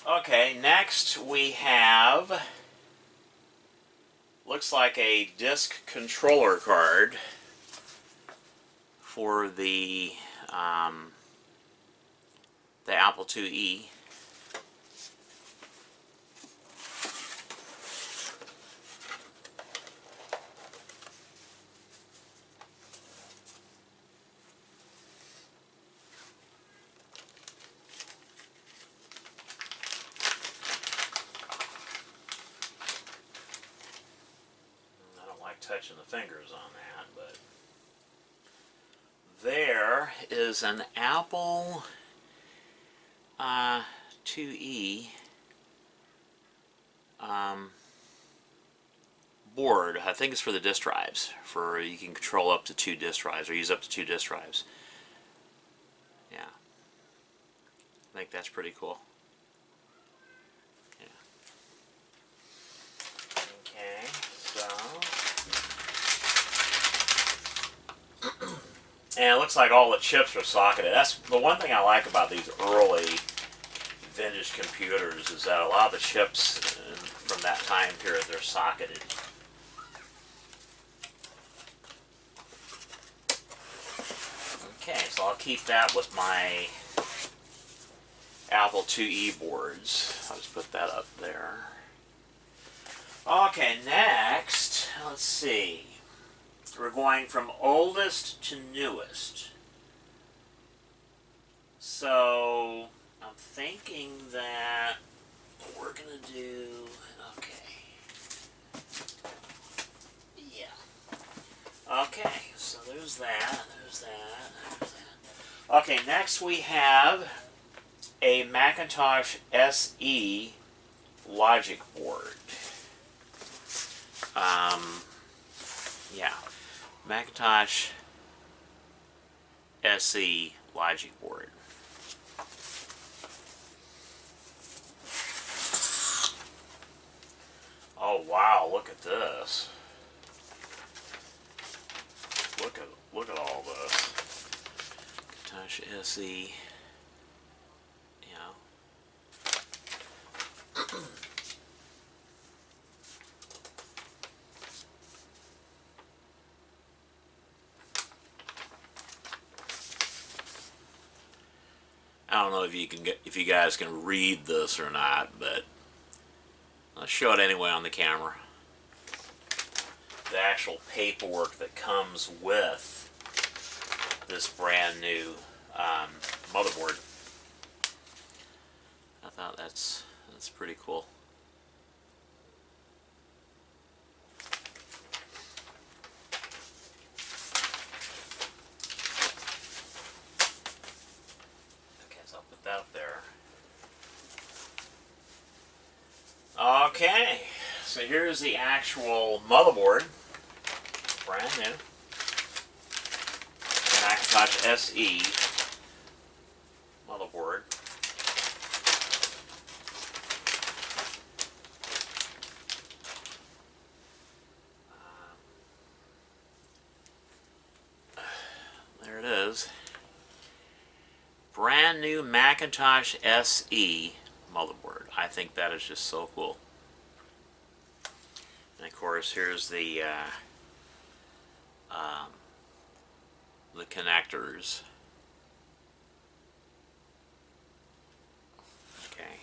Okay, next we have, looks like a disk controller card for the Apple IIe. I don't like touching the fingers on that, but there is an Apple IIe board. I think it's for the disk drives. For you can control up to 2 disk drives or use up to 2 disk drives. Yeah, I think that's pretty cool. Yeah. Okay, so and it looks like all the chips are socketed. That's the one thing I like about these early vintage computers, is that a lot of the chips from that time period, they're socketed. Okay, so I'll keep that with my Apple IIe boards. I'll just put that up there. Okay, next, let's see. We're going from oldest to newest. So I'm thinking that we're going to do, okay. Yeah. Okay, so there's that, there's that, there's that. Okay, next we have a Macintosh SE logic board. Yeah, Macintosh SE logic board. Oh wow, look at this. Look at all this. Macintosh SE. I don't know if you guys can read this or not, but I'll show it anyway on the camera. The actual paperwork that comes with this brand new motherboard. I thought that's pretty cool. That up there. Okay, so here's the actual motherboard, brand new, Macintosh SE motherboard. There it is. Brand new Macintosh SE motherboard. I think that is just so cool. And of course, here's the connectors. Okay.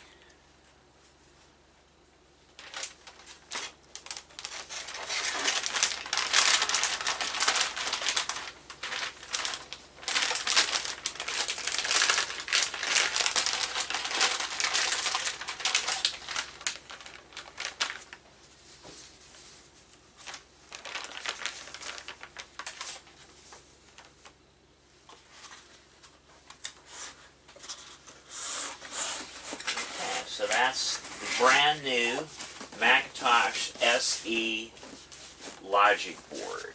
So that's the brand new Macintosh SE logic board.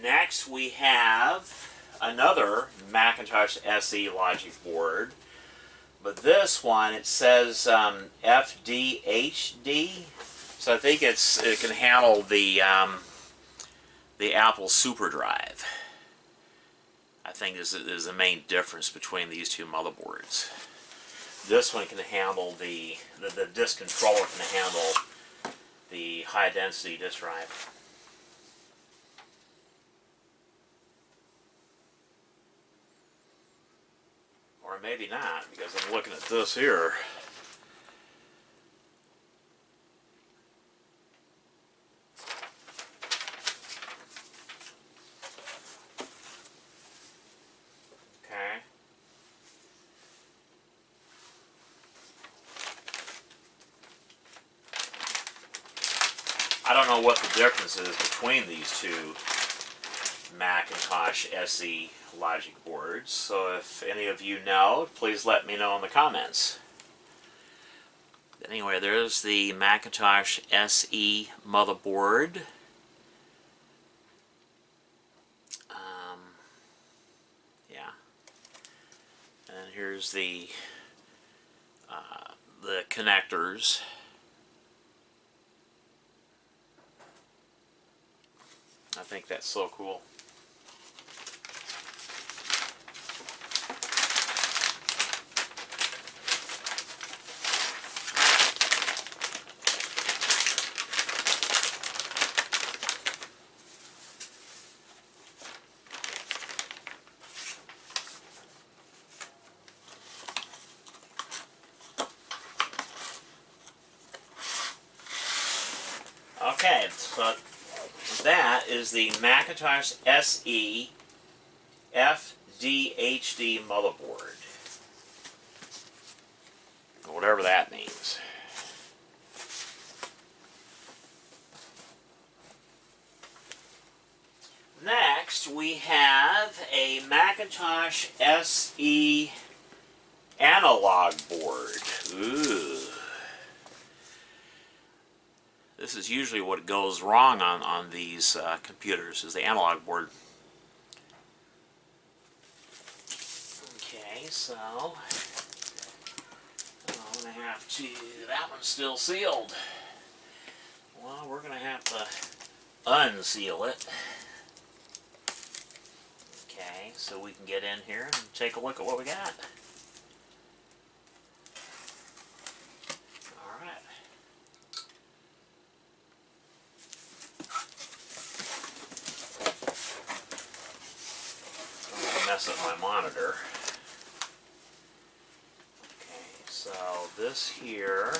Next we have another Macintosh SE logic board, but this one, it says FDHD, so I think it can handle the Apple SuperDrive. I think is the main difference between these two motherboards. This one can handle the disk controller can handle the high density disk drive. Or maybe not, because I'm looking at this here. Okay. I don't know what the difference is between these two Macintosh SE logic boards, so if any of you know, please let me know in the comments. Anyway, there's the Macintosh SE motherboard. Yeah. And here's the connectors. I think that's so cool. Okay, so that is the Macintosh SE FDHD motherboard. Whatever that means. Next, we have a Macintosh SE analog board. Ooh. This is usually what goes wrong on these computers, is the analog board. Okay, so I'm going to have to, that one's still sealed. Well, we're going to have to unseal it. Okay, so we can get in here and take a look at what we got. Alright. Mess up my monitor. Okay, so this here,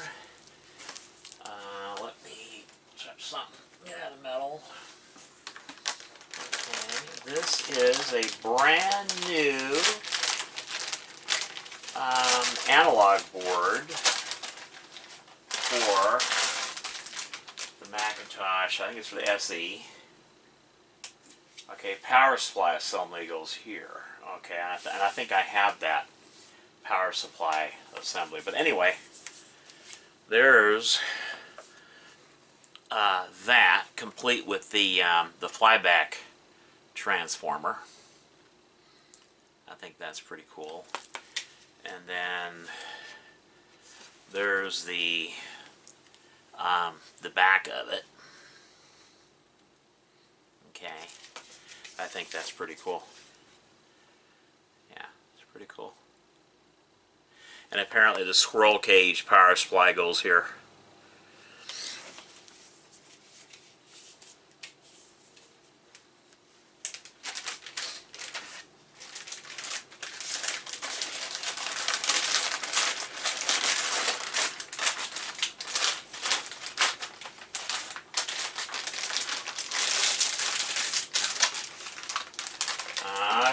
let me touch something, get out of metal. Okay, this is a brand new analog board for the Macintosh. I think it's for the SE. Okay, power supply assembly goes here. Okay, and I think I have that power supply assembly. But anyway, there's that, complete with the flyback transformer. I think that's pretty cool. And then there's the back of it. Okay. I think that's pretty cool. Yeah, it's pretty cool. And apparently the squirrel cage power supply goes here.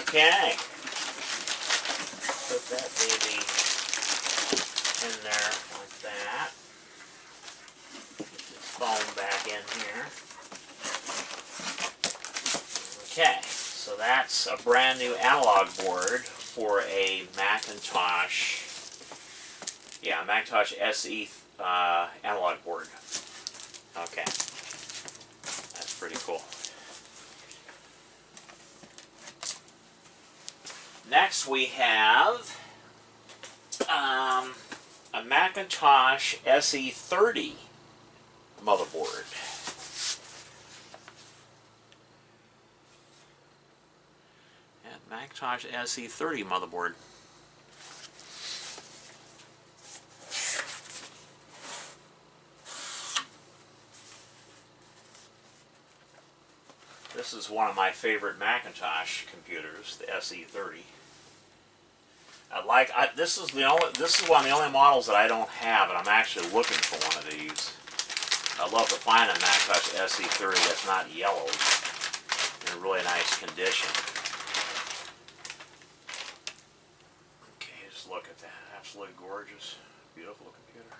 Okay. Put that baby in there like that. Get this foam back in here. Okay, so that's a brand new analog board for a Macintosh, yeah, Macintosh SE analog board. Okay, that's pretty cool. Next we have a Macintosh SE30 motherboard. Macintosh SE30 motherboard. This is one of my favorite Macintosh computers, the SE30. This is one of the only models that I don't have, and I'm actually looking for one of these. I'd love to find a Macintosh SE30 that's not yellow, in a really nice condition. Okay, just look at that. Absolutely gorgeous. Beautiful computer.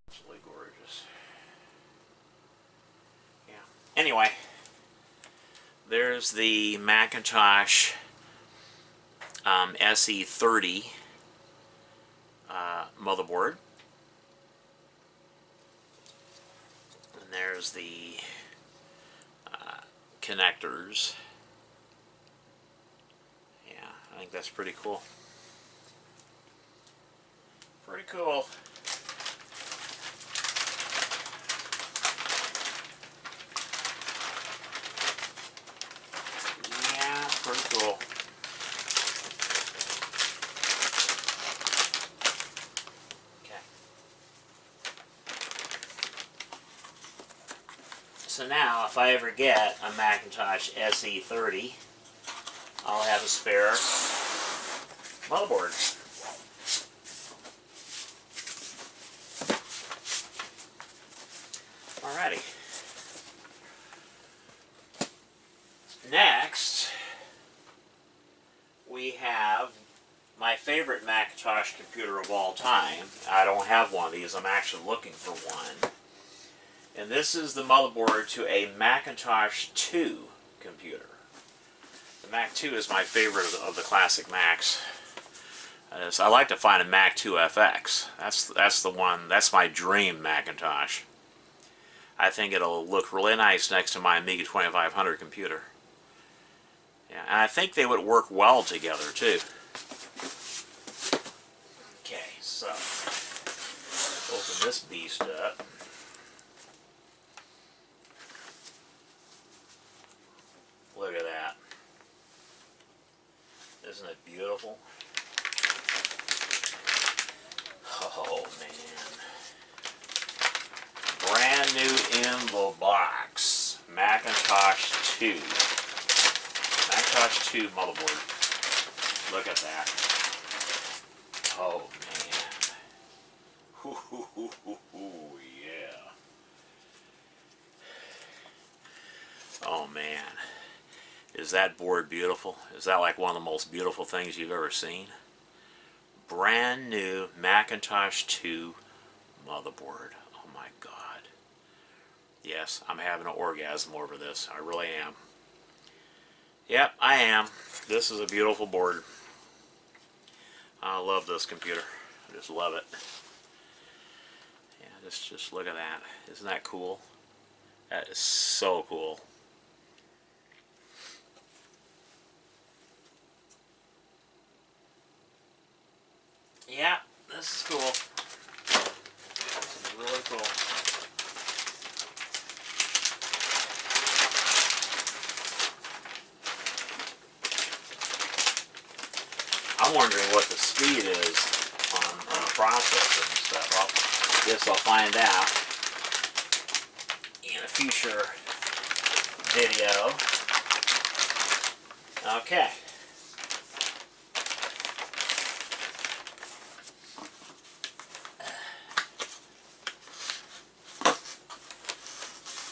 Absolutely gorgeous. Yeah. Anyway, there's the Macintosh SE30 motherboard. And there's the connectors. Yeah, I think that's pretty cool. Pretty cool. Yeah, pretty cool. So now, if I ever get a Macintosh SE30, I'll have a spare motherboard. Alrighty. Next, we have my favorite Macintosh computer of all time. I don't have one of these. I'm actually looking for one. And this is the motherboard to a Macintosh 2 computer. The Mac 2 is my favorite of the classic Macs. I like to find a Mac 2 FX. That's the one. That's my dream Macintosh. I think it'll look really nice next to my Amiga 2500 computer. Yeah, and I think they would work well together too. Okay, so open this beast up. Look at that. Isn't it beautiful? Oh man. Brand new in the box. Macintosh 2. Macintosh 2 motherboard. Look at that. Oh man. Hoo hoo hoo hoo hoo, yeah. Oh man. Is that board beautiful? Is that like one of the most beautiful things you've ever seen? Brand new Macintosh 2 motherboard. Oh my God. Yes, I'm having an orgasm over this. I really am. Yep, I am. This is a beautiful board. I love this computer. I just love it. Yeah, just look at that. Isn't that cool? That is so cool. Yeah, this is cool. This is really cool. I'm wondering what the speed is on the processor and stuff. Guess I'll find out in a future video. Okay.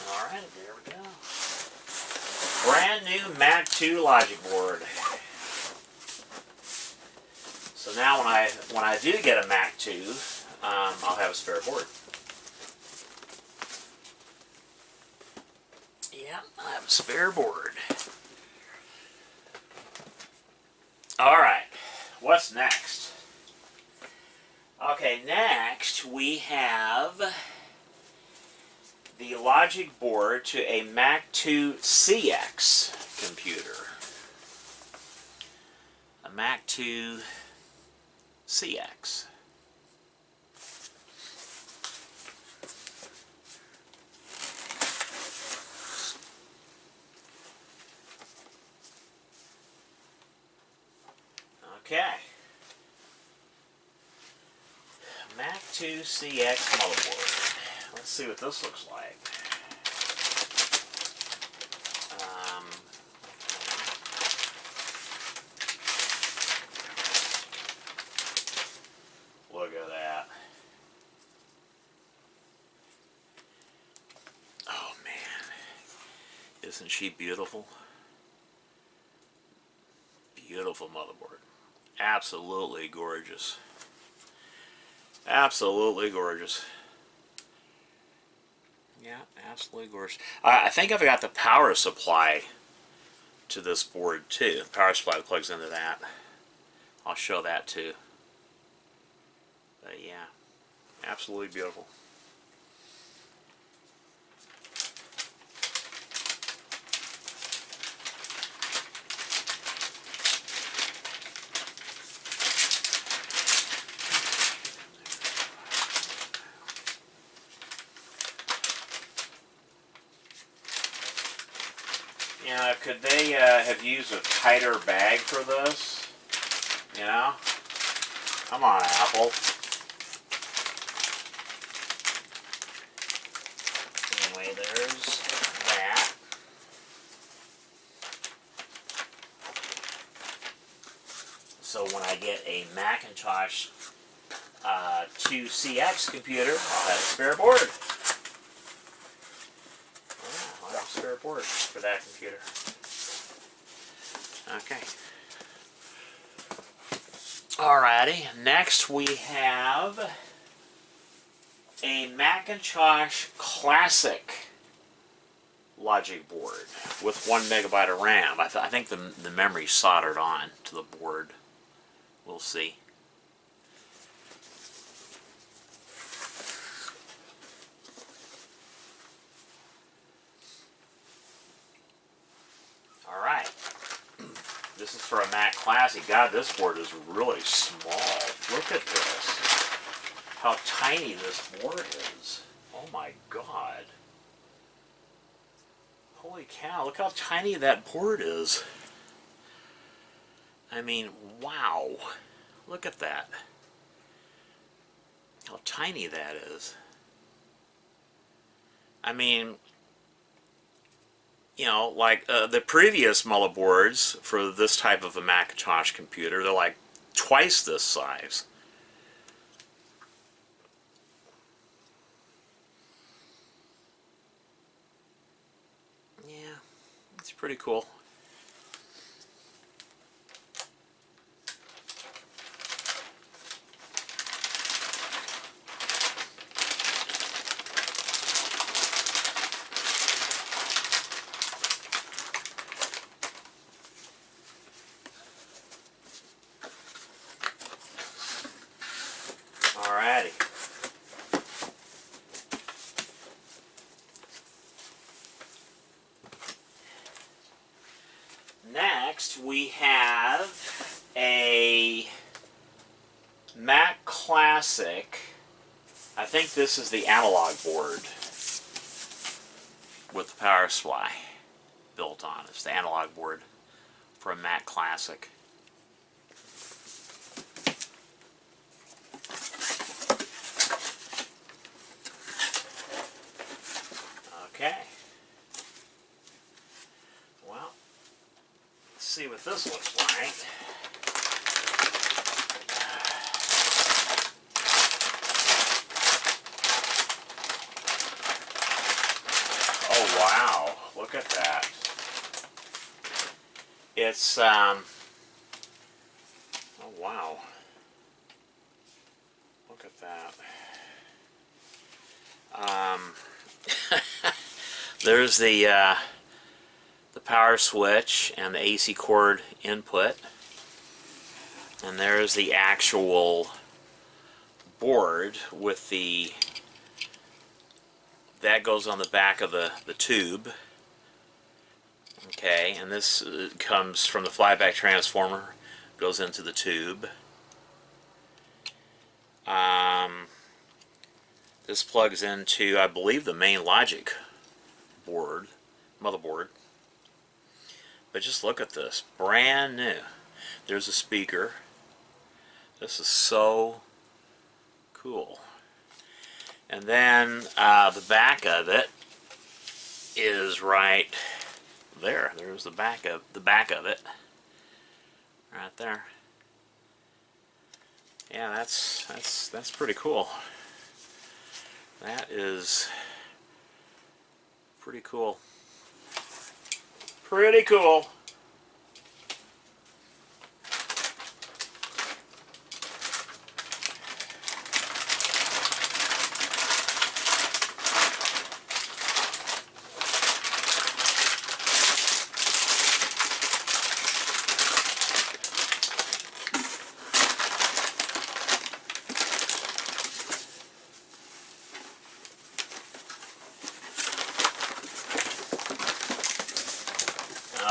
Alright, there we go. Brand new Mac 2 logic board. So now when I do get a Mac 2, I'll have a spare board. Yeah, I have a spare board. Alright, what's next? Okay, next we have the logic board to a Mac 2 CX computer. A Mac 2 CX. 2CX motherboard. Let's see what this looks like. Look at that. Oh man, isn't she beautiful? Beautiful motherboard. Absolutely gorgeous. Absolutely gorgeous. Yeah, absolutely gorgeous. I think I've got the power supply to this board too. The power supply plugs into that. I'll show that too. But yeah, absolutely beautiful. You know, could they have used a tighter bag for this? You know? Come on, Apple. Anyway, there's that. So when I get a Macintosh 2CX computer, I'll have a spare board. I'll have a spare board for that computer. Okay. Alrighty, next we have a Macintosh Classic logic board with 1 megabyte of RAM. I think the memory's soldered on to the board. We'll see. Alright. This is for a Mac Classic. God, this board is really small. Look at this. How tiny this board is. Oh my god. Holy cow, look how tiny that board is. I mean, wow. Look at that. How tiny that is. I mean, you know, like the previous motherboards for this type of a Macintosh computer, they're like twice this size. Yeah, it's pretty cool. Alrighty. Next we have a Mac Classic. I think this is the analog board with the power supply built on. It's the analog board for a Mac Classic. Okay. Well, let's see what this looks like. Oh wow, look at that. It's oh wow. Look at that. There's the power switch and the AC cord input, and there's the actual board with the that goes on the back of the tube. Okay, and this comes from the flyback transformer, goes into the tube. This plugs into, I believe, the main logic board, motherboard. But just look at this, brand new. There's a speaker. This is so cool. And then the back of it is right there. There's the back of it, right there. Yeah, that's pretty cool. That is pretty cool. Pretty cool.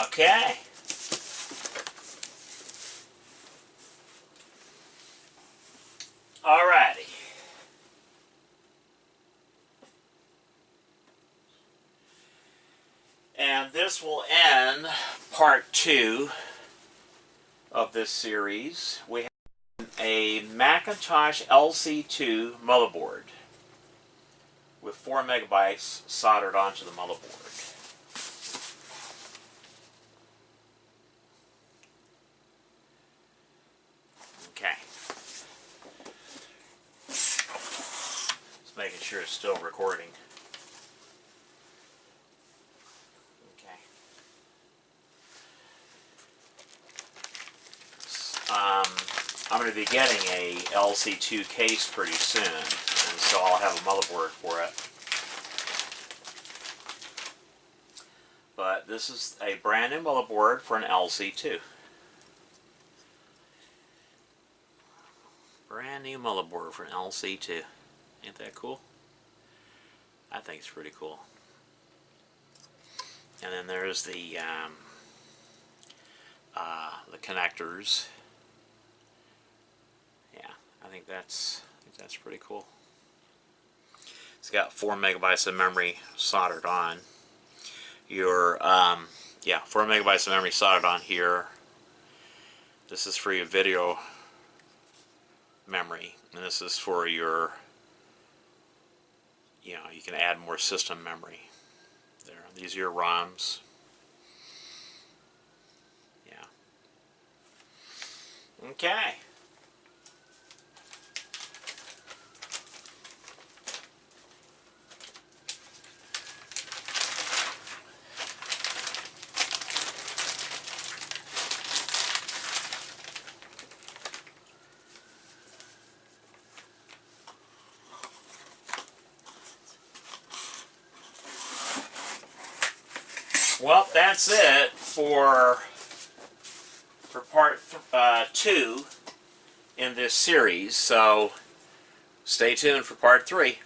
Okay. Alrighty. And this will end part 2 of this series. We have a Macintosh LC2 motherboard with 4 megabytes soldered onto the motherboard. Okay. Just making sure it's still recording. Okay. I'm going to be getting a LC2 case pretty soon, and so I'll have a motherboard for it. But this is a brand new motherboard for an LC2. Brand new motherboard for an LC2. Ain't that cool? I think it's pretty cool. And then there's the connectors. Yeah, I think that's pretty cool. It's got 4 megabytes of memory soldered on. Your 4 megabytes of memory soldered on here. This is for your video memory, and this is for your, you can add more system memory there. These are your ROMs. Yeah. Okay. Well, that's it for part 2 in this series. So stay tuned for part 3.